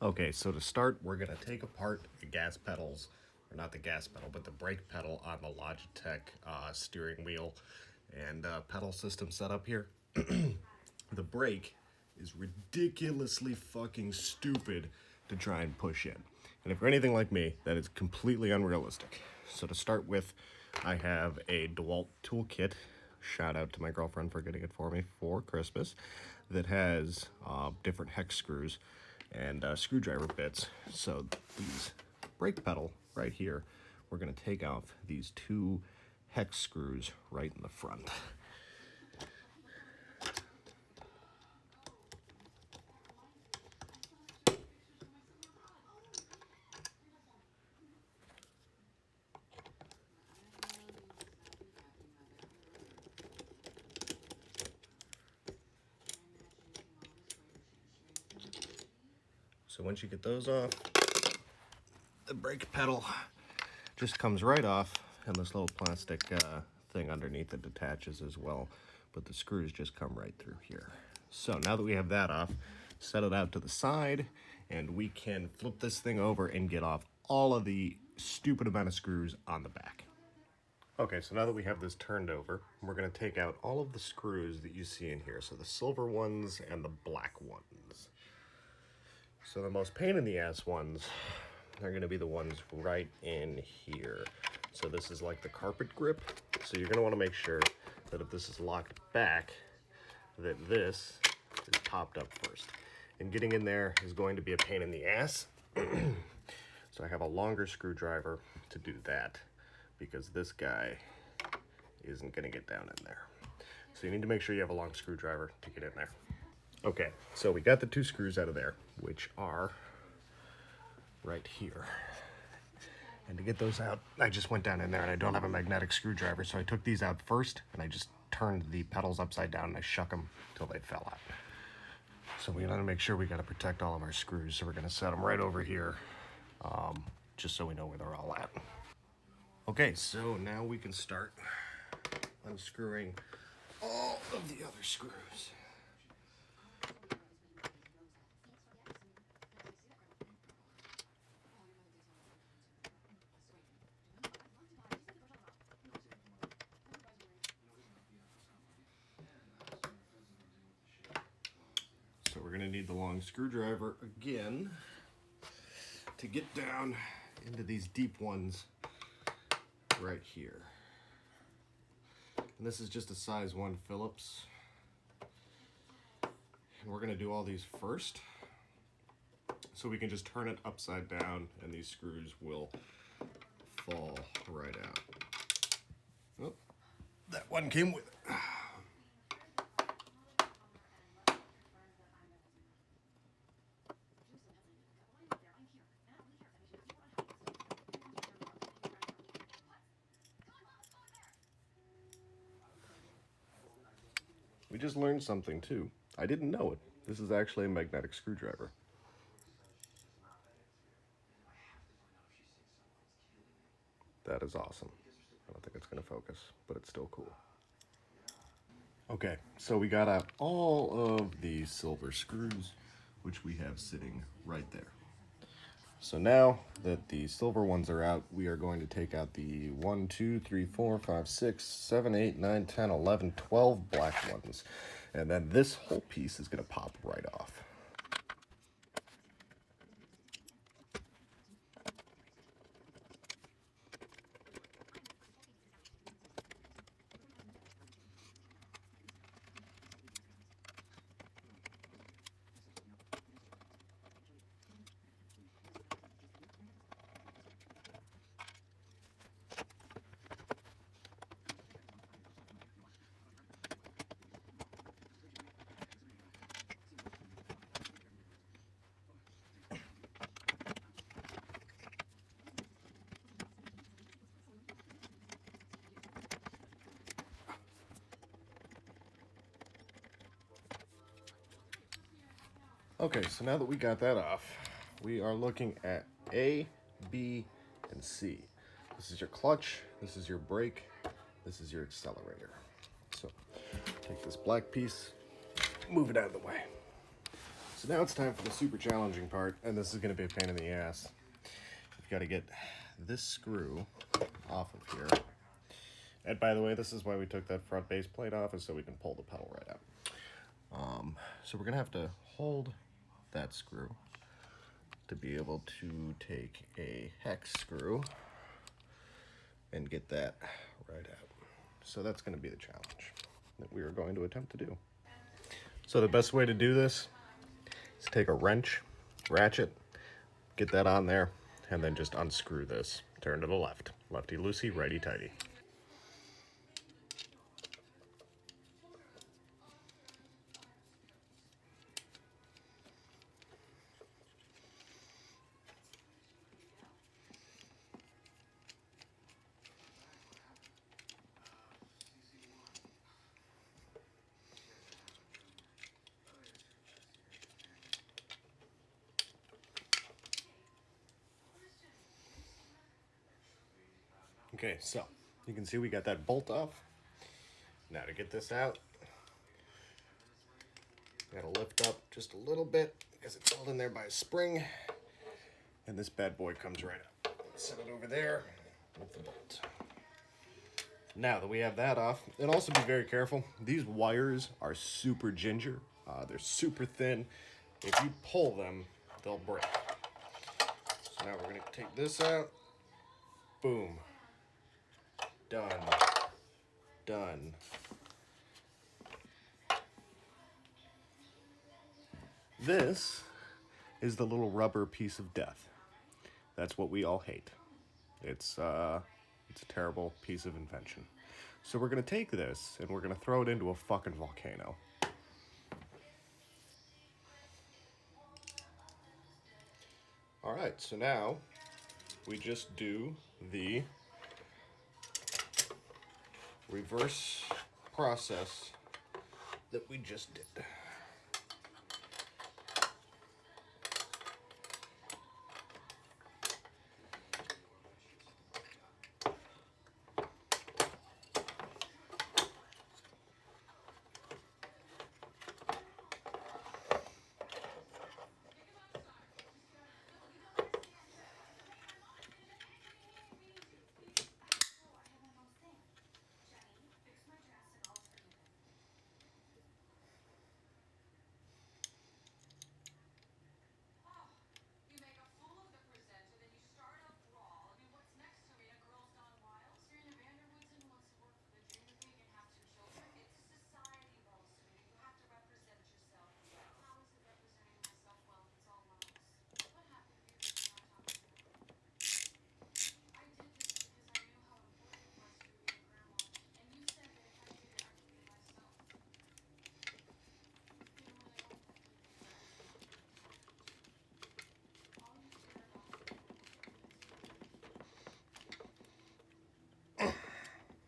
Okay, so to start, we're gonna take apart the gas pedals, or not the gas pedal, but the brake pedal on the Logitech steering wheel and pedal system setup here. The brake is ridiculously fucking stupid to try and push in. And if you're anything like me, that is completely unrealistic. So to start with, I have a DeWalt toolkit, shout out to my girlfriend for getting it for me for Christmas, that has different hex screws and screwdriver bits. So these brake pedal right here, we're gonna take off these two hex screws right in the front. So once you get those off, the brake pedal just comes right off, and this little plastic thing underneath it detaches as well, but the screws just come right through here. So now that we have that off, set it out to the side, and we can flip this thing over and get off all of the stupid amount of screws on the back. Okay, so now that we have this turned over, we're going to take out all of the screws that you see in here, so the silver ones and the black ones. So the most pain in the ass ones are going to be the ones right in here. So this is like the carpet grip. So you're going to want to make sure that if this is locked back, that this is popped up first. And getting in there is going to be a pain in the ass. So I have a longer screwdriver to do that because this guy isn't going to get down in there. So you need to make sure you have a long screwdriver to get in there. Okay, so we got the two screws out of there, which are right here. And to get those out, I just went down in there and I don't have a magnetic screwdriver, so I took these out first and I just turned the pedals upside down and I shook them till they fell out. So we gotta make sure we gotta protect all of our screws, so we're gonna set them right over here, just so we know where they're all at. Okay, so now we can start unscrewing all of the other screws. So we're gonna need the long screwdriver again to get down into these deep ones right here. And this is just a size 1 Phillips. And we're gonna do all these first, so we can just turn it upside down and these screws will fall right out. Oh, that one came with it. We just learned something too. I didn't know it. This is actually a magnetic screwdriver. That is awesome. I don't think it's gonna focus, but it's still cool. Okay, so we got out all of the silver screws, which we have sitting right there. So now that the silver ones are out, we are going to take out the 1, 2, 3, 4, 5, 6, 7, 8, 9, 10, 11, 12 black ones. And then this whole piece is gonna pop right off. Okay, so now that we got that off, we are looking at A, B, and C. This is your clutch, this is your brake, this is your accelerator. So take this black piece, move it out of the way. So now it's time for the super challenging part, and this is going to be a pain in the ass. You've got to get this screw off of here. And by the way, this is why we took that front base plate off, is so we can pull the pedal right out. So we're going to have to hold that screw to be able to take a hex screw and get that right out. So that's going to be the challenge that we are going to attempt to do. So the best way to do this is take a wrench, ratchet, get that on there, and then just unscrew this. Turn to the left. Lefty-loosey, righty-tighty. Okay, so you can see we got that bolt off. Now to get this out, gotta lift up just a little bit because it's held in there by a spring, and this bad boy comes right up. Set it over there with the bolt. Now that we have that off, and also be very careful, these wires are super ginger. They're super thin. If you pull them, they'll break. So now we're gonna take this out. Boom. Done. Done. This is the little rubber piece of death. That's what we all hate. It's a terrible piece of invention. So we're gonna take this and we're gonna throw it into a fucking volcano. All right, so now we just do the reverse process that we just did.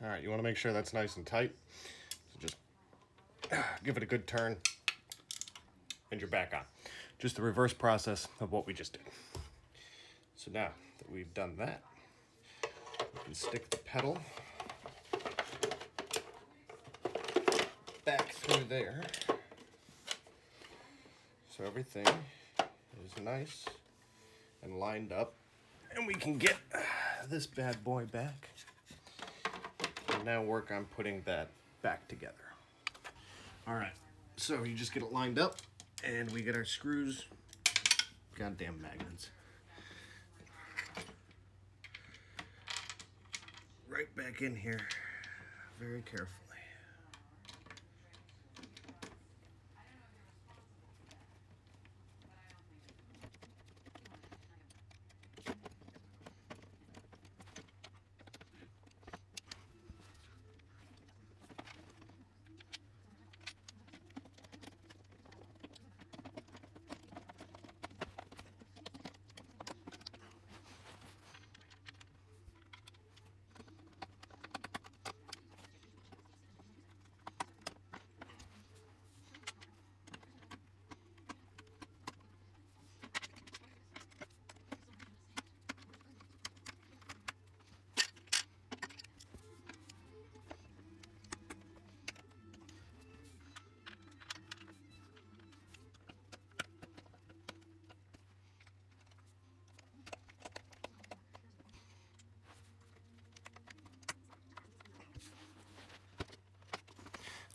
All right, you want to make sure that's nice and tight. So just give it a good turn, and you're back on. Just the reverse process of what we just did. So now that we've done that, we can stick the pedal back through there. So everything is nice and lined up, and we can get this bad boy back. And now work on putting that back together. All right, so you just get it lined up, and we get our screws. Goddamn magnets. Right back in here, very carefully.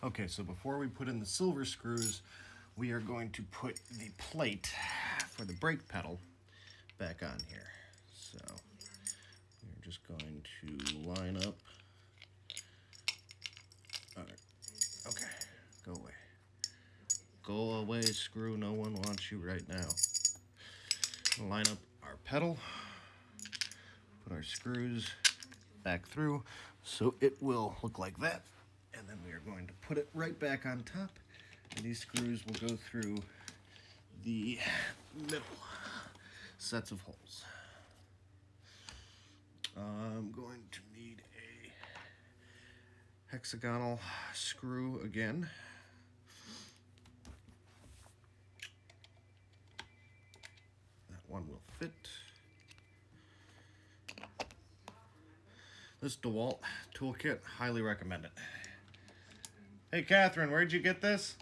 Okay, so before we put in the silver screws, we are going to put the plate for the brake pedal back on here. So we're just going to line up. All right. Okay, go away. Go away, screw. No one wants you right now. Line up our pedal, put our screws back through so it will look like that. And then we are going to put it right back on top. And these screws will go through the middle sets of holes. I'm going to need a hexagonal screw again. That one will fit. This DeWalt toolkit, highly recommend it. Hey Catherine, where'd you get this?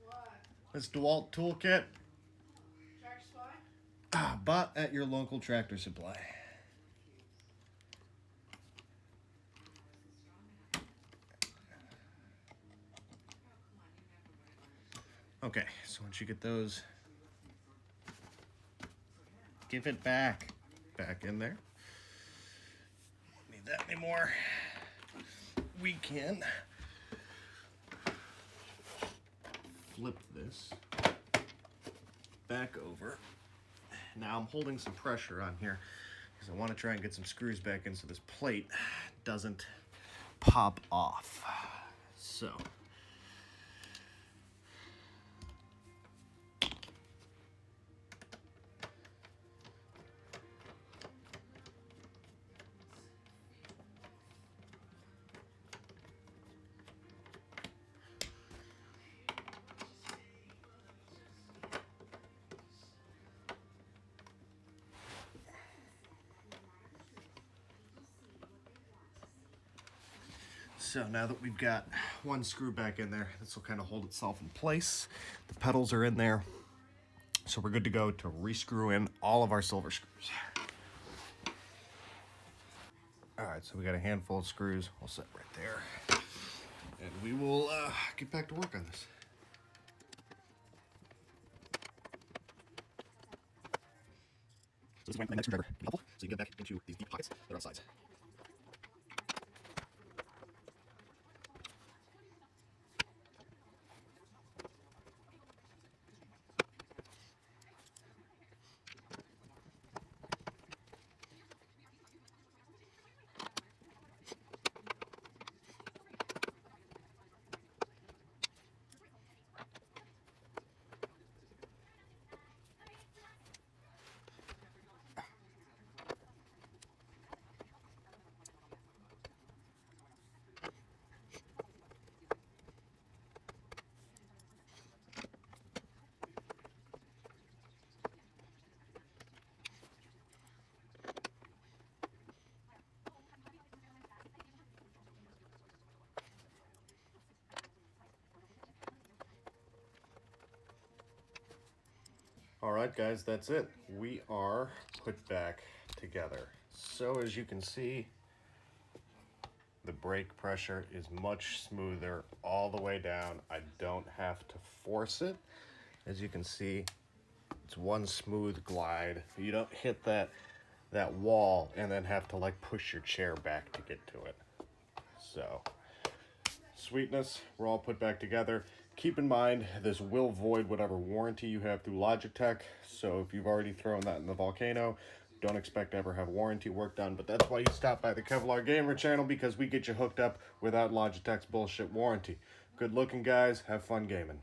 What? This DeWalt toolkit? Tractor Supply? Bought at your local Tractor Supply. Okay, so once you get those, give it back in there. Don't need that anymore. We can flip this back over. Now I'm holding some pressure on here because I want to try and get some screws back in so this plate doesn't pop off. So So now that we've got one screw back in there, this will kind of hold itself in place. The pedals are in there. So we're good to go to re-screw in all of our silver screws. All right, so we got a handful of screws. We'll set right there. And we will get back to work on this. So this is why my next screwdriver can be helpful, so you can get back into these deep pockets that are on sides. All right, guys, that's it. We are put back together. So as you can see, the brake pressure is much smoother all the way down. I don't have to force it. As you can see, it's one smooth glide. You don't hit that wall and then have to like push your chair back to get to it. So, sweetness, we're all put back together. Keep in mind, this will void whatever warranty you have through Logitech. So if you've already thrown that in the volcano, don't expect to ever have warranty work done. But that's why you stop by the Kevlar Gamer channel, because we get you hooked up without Logitech's bullshit warranty. Good looking, guys. Have fun gaming.